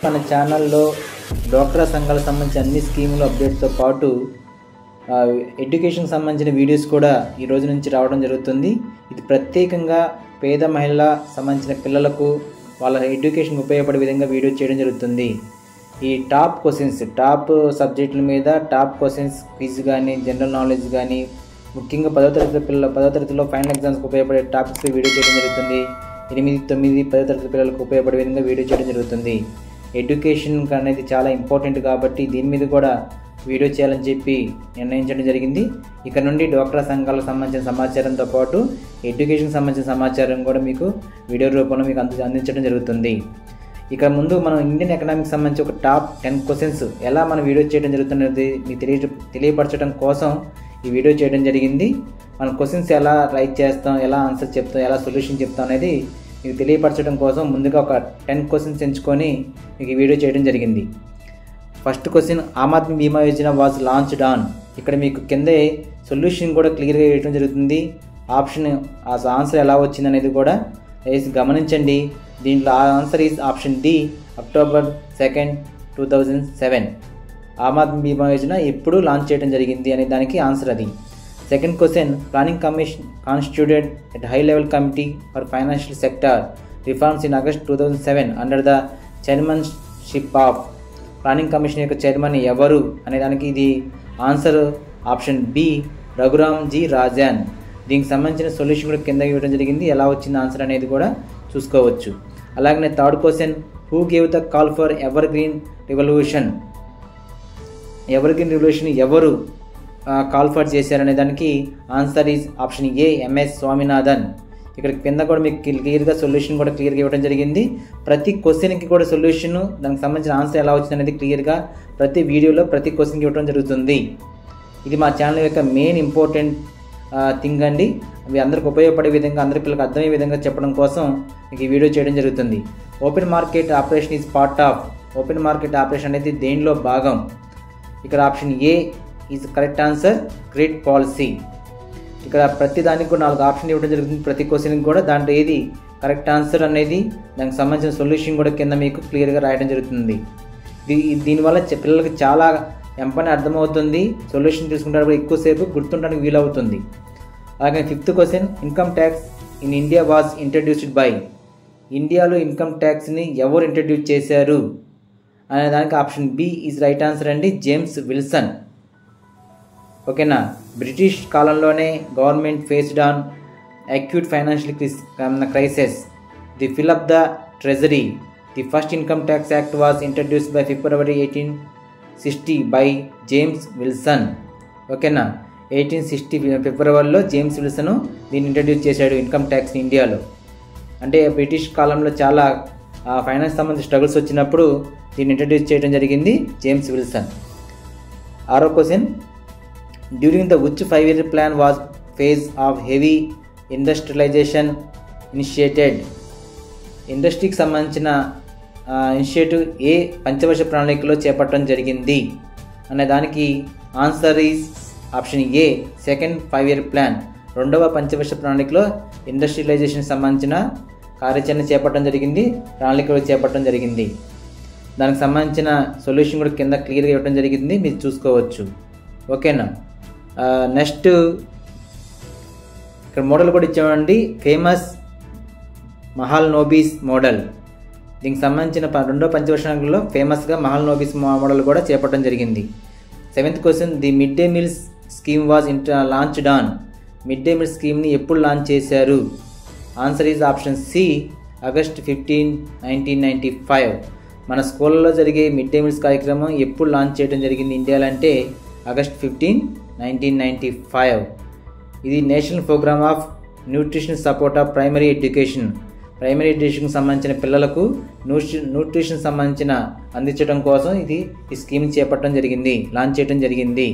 మన ఛానల్లో డ్వాక్రా సంఘాలకు సంబంధించిన అన్ని స్కీములు అప్డేట్తో పాటు ఎడ్యుకేషన్కి సంబంధించిన వీడియోస్ కూడా ఈ రోజు నుంచి రావడం జరుగుతుంది. ఇది ప్రత్యేకంగా పేద మహిళల సంబంధించిన పిల్లలకు వాళ్ళ ఎడ్యుకేషన్కి ఉపయోగపడే విధంగా వీడియో చేయడం జరుగుతుంది. ఈ టాప్ క్వశ్చన్స్, టాప్ సబ్జెక్టుల మీద టాప్ క్వశ్చన్స్, క్విజ్ కానీ, జనరల్ నాలెడ్జ్ కానీ, ముఖ్యంగా 10వ తరగతిలో ఫైనల్ ఎగ్జామ్స్కి ఉపయోగపడే టాపిక్స్ వీడియో చేయడం జరుగుతుంది. 8, 9, 10వ తరగతి పిల్లలకు ఉపయోగపడే విధంగా వీడియో చేయడం జరుగుతుంది. ఎడ్యుకేషన్ అనేది చాలా ఇంపార్టెంట్ కాబట్టి దీని మీద కూడా వీడియో చేయాలని చెప్పి నిర్ణయించడం జరిగింది. ఇక్కడ నుండి డ్వాక్రా సంఘాలకు సంబంధించిన సమాచారంతో పాటు ఎడ్యుకేషన్కి సంబంధించిన సమాచారం కూడా మీకు వీడియో రూపంలో మీకు అందించడం జరుగుతుంది. ఇక ముందు మనం ఇండియన్ ఎకనామిక్స్ సంబంధించి ఒక టాప్ 10 క్వశ్చన్స్ ఎలా మనం వీడియో చేయడం జరుగుతున్నది మీకు తెలియపరచడం కోసం ఈ వీడియో చేయడం జరిగింది. మనం క్వశ్చన్స్ ఎలా రైట్ చేస్తాం, ఎలా ఆన్సర్ చెప్తాం, ఎలా సొల్యూషన్ చెప్తాం అనేది మీకు తెలియపరచడం కోసం ముందుగా ఒక 10 క్వశ్చన్స్ ఎంచుకొని మీకు ఈ వీడియో చేయడం జరిగింది. First question, am Aadmi Bima Yojana was launched on. ఇక్కడ మీకు కిందే సొల్యూషన్ కూడా క్లియర్గా వేయడం జరుగుతుంది. ఆన్సర్ ఎలా వచ్చింది అనేది కూడా గమనించండి. దీంట్లో answer is option D, October 2, 2007. Aam Aadmi Bima Yojana ఎప్పుడు లాంచ్ చేయడం జరిగింది అనే దానికి ఆన్సర్ అది. Second question, planning commission constituted at high level committee for financial sector reforms in August 2007 under the chairmanship of. Planning commission యొక్క చైర్మన్ ఎవరు అనే దానికి ఇది answer option B, Raghuram G Rajan. దీనికి సంబంధించిన సొల్యూషన్ కూడా కింద ఇవ్వడం జరిగింది. ఎలా వచ్చింది ఆన్సర్ అనేది కూడా చూసుకోవచ్చు. అలాగనే third question, who gave the call for ever green revolution. Ever green revolution ఎవరు కాల్ ఫర్ చేశారనే దానికి answer is option A, MS Swaminathan. ఇక్కడ కింద కూడా మీకు క్లియర్గా సొల్యూషన్ కూడా క్లియర్గా ఇవ్వడం జరిగింది. ప్రతి క్వశ్చన్కి కూడా సొల్యూషన్, దానికి సంబంధించిన ఆన్సర్ ఎలా వచ్చింది అనేది క్లియర్గా ప్రతి వీడియోలో ప్రతి క్వశ్చన్కి ఇవ్వడం జరుగుతుంది. ఇది మా ఛానల్ యొక్క మెయిన్ ఇంపార్టెంట్ థింగ్ అండి. అవి అందరికి ఉపయోగపడే విధంగా, అందరి పిల్లలకు అర్థమయ్యే విధంగా చెప్పడం కోసం మీకు ఈ వీడియో చేయడం జరుగుతుంది. Open market operation is part of. Open market operation అనేది దేనిలో భాగం? ఇక్కడ option A is correct answer, great policy. ఇక్కడ ప్రతి దానికి కూడా 4 ఆప్షన్ ఇవ్వడం జరుగుతుంది. ప్రతి క్వశ్చన్కి కూడా దాంట్లో ఏది కరెక్ట్ ఆన్సర్ అనేది, దానికి సంబంధించిన సొల్యూషన్ కూడా కింద మీకు క్లియర్గా రాయడం జరుగుతుంది. దీనివల్ల పిల్లలకి చాలా ఎంపని అర్థమవుతుంది. సొల్యూషన్ తీసుకుంటే ఎక్కువసేపు గుర్తుండడానికి వీలవుతుంది. అలాగే fifth question, income tax in India was introduced by. ఇండియాలో ఇన్కమ్ ట్యాక్స్ని ఎవరు ఇంట్రడ్యూస్ చేశారు అనే దానికి option B is right answer అండి, జేమ్స్ విల్సన్. ఓకేనా. బ్రిటిష్ కాలంలోనే government faced on acute financial crisis the fill up the treasury. The first income tax act was introduced by February 1860 by James Wilson. ఓకేనా. 1860 ఫిబ్రవరిలో James Wilson దీన్ని introduce చేశాడు income tax ఇండియాలో. అంటే British కాలంలో చాలా ఫైనాన్స్ సంబంధించిన స్ట్రగుల్స్ వచ్చినప్పుడు దీన్ని ఇంట్రడ్యూస్ చేయడం జరిగింది జేమ్స్ విల్సన్. 6వ question, during the which 5-year plan was phase of heavy industrialisation initiated. ఇండస్ట్రీకి సంబంధించిన ఇనిషియేటివ్ ఏ పంచవర్ష ప్రణాళికలో చేపట్టడం జరిగింది అనే దానికి answer is option A, second 5-year plan. 2వ పంచవర్ష ప్రణాళికలో ఇండస్ట్రియలైజేషన్ సంబంధించిన కార్యాచరణ చేపట్టడం జరిగింది, ప్రణాళికలు చేపట్టడం జరిగింది. దానికి సంబంధించిన సొల్యూషన్ కూడా కింద క్లియర్గా ఇవ్వడం జరిగింది, మీరు చూసుకోవచ్చు. ఓకేనా. నెక్స్ట్ ఇక్కడ మోడల్ కూడా ఇచ్చామండి, ఫేమస్ మహల్నోబిస్ మోడల్. దీనికి సంబంధించిన 2వ పంచవర్షాలలో ఫేమస్గా మహల్నోబిస్ మోడల్ కూడా చేపట్టడం జరిగింది. 7th question, the mid day meals scheme was launched on. Mid day meal స్కీమ్ని ఎప్పుడు లాంచ్ చేశారు? Answer is option C, August 15, 1995. మన స్కూళ్ళలో జరిగే మిడ్ డే మీల్స్ కార్యక్రమం ఎప్పుడు లాంచ్ చేయడం జరిగింది ఇండియాలో అంటే August 15, 1995. ఇది national programme of nutrition support of primary education. Primary ఎడ్యుకేషన్కి సంబంధించిన పిల్లలకు న్యూట్రిషన్ సంబంధించిన అందించడం కోసం ఈ స్కీమ్ చేపట్టడం జరిగింది, లాంచ్ చేయడం జరిగింది.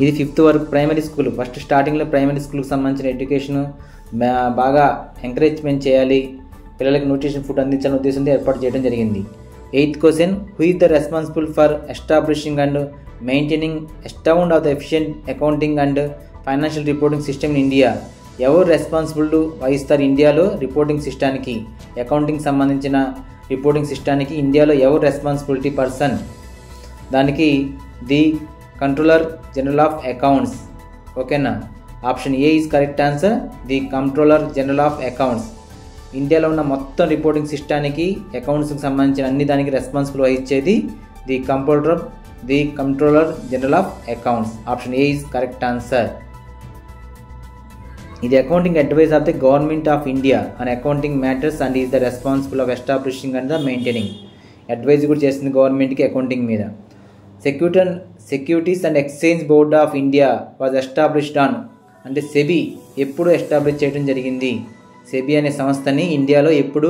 ఇది 5th వరకు ప్రైమరీ స్కూల్. ఫస్ట్ స్టార్టింగ్లో ప్రైమరీ స్కూల్కి సంబంధించిన ఎడ్యుకేషన్ బాగా ఎంకరేజ్మెంట్ చేయాలి, పిల్లలకు న్యూట్రిషన్ ఫుడ్ అందించాలనే ఉద్దేశంతో ఏర్పాటు చేయడం జరిగింది. 8th question, who is the responsible for establishing and maintaining a sound of the efficient accounting and financial reporting system in India. ఎవరు రెస్పాన్సిబుల్ వహిస్తారు ఇండియాలో రిపోర్టింగ్ సిస్టానికి, అకౌంటింగ్ సంబంధించిన రిపోర్టింగ్ సిస్టానికి ఇండియాలో ఎవరు రెస్పాన్సిబిలిటీ పర్సన్? దానికి the controller general of accounts. ఓకేనా, option A is correct answer, the controller general of accounts. ఇండియాలో ఉన్న మొత్తం రిపోర్టింగ్ సిస్టానికి అకౌంట్స్కి సంబంధించిన అన్ని దానికి రెస్పాన్సిబుల్ వహించేది the controller general of accounts. Option A is correct answer. ఇది accounting advise of the government of India on accounting matters and is the responsible of establishing and the maintaining. Advise కూడా చేస్తుంది గవర్నమెంట్కి accounting మీద. Securities and exchange board of India was established on, అంటే SEBI ఎప్పుడు establish చేయడం జరిగింది? SEBI అనే సంస్థని ఇండియాలో ఎప్పుడు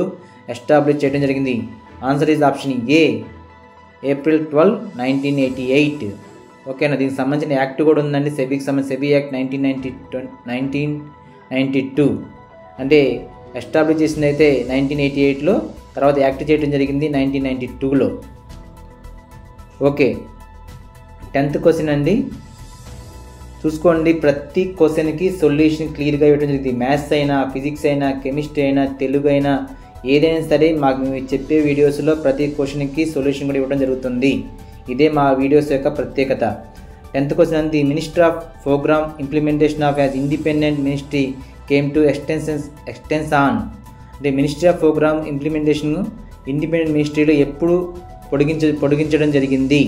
ఎస్టాబ్లిష్ చేయడం జరిగింది? Answer is option A, April 12, 1988. ఓకేనా, దీనికి సంబంధించిన యాక్ట్ కూడా ఉందండి. సెబీకి సంబంధించి సెబీ యాక్ట్ 1992. అంటే ఎస్టాబ్లిష్ చేసింది అయితే 1988లో, తర్వాత యాక్ట్ చేయడం జరిగింది 1992లో. ఓకే, 10th క్వశ్చన్ అండి. చూసుకోండి, ప్రతి క్వశ్చన్కి సొల్యూషన్ క్లియర్గా ఇవ్వడం జరిగింది. మ్యాథ్స్ అయినా, ఫిజిక్స్ అయినా, కెమిస్ట్రీ అయినా, తెలుగు అయినా, ఏదైనా సరే మాకు మేము చెప్పే వీడియోస్లో ప్రతి క్వశ్చన్కి సొల్యూషన్ కూడా ఇవ్వడం జరుగుతుంది. ఇదే మా వీడియోస్ యొక్క ప్రత్యేకత. 10th క్వశ్చన్ అంది, minister of programme implementation of as independent ministry came to extends on. అంటే ministry of programme implementation independent మినిస్ట్రీలో ఎప్పుడు పొడిగించడం జరిగింది?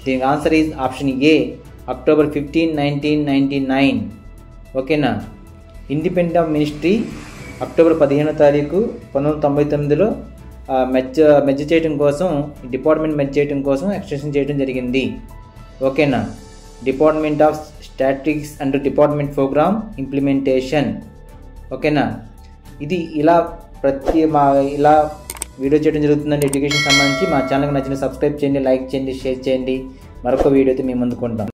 దీనికి answer is option A, October 15, 1999. ఓకేనా, ఇండిపెండెంట్ ఆఫ్ మినిస్ట్రీ అక్టోబర్ 15వ తారీఖు 1999లో మెర్జ్ చేయడం కోసం, డిపార్ట్మెంట్ మెర్జ్ చేయడం కోసం ఎక్స్టెన్షన్ చేయడం జరిగింది. ఓకేనా, department of statistics and department programme implementation. ఓకేనా, ఇది ఇలా ఇలా వీడియో చేయడం జరుగుతుందండి ఎడ్యుకేషన్ సంబంధించి. మా ఛానల్కి నచ్చిన సబ్స్క్రైబ్ చేయండి, లైక్ చేయండి, షేర్ చేయండి. మరొక వీడియోతో మీ ముందుకు ఉంటాం.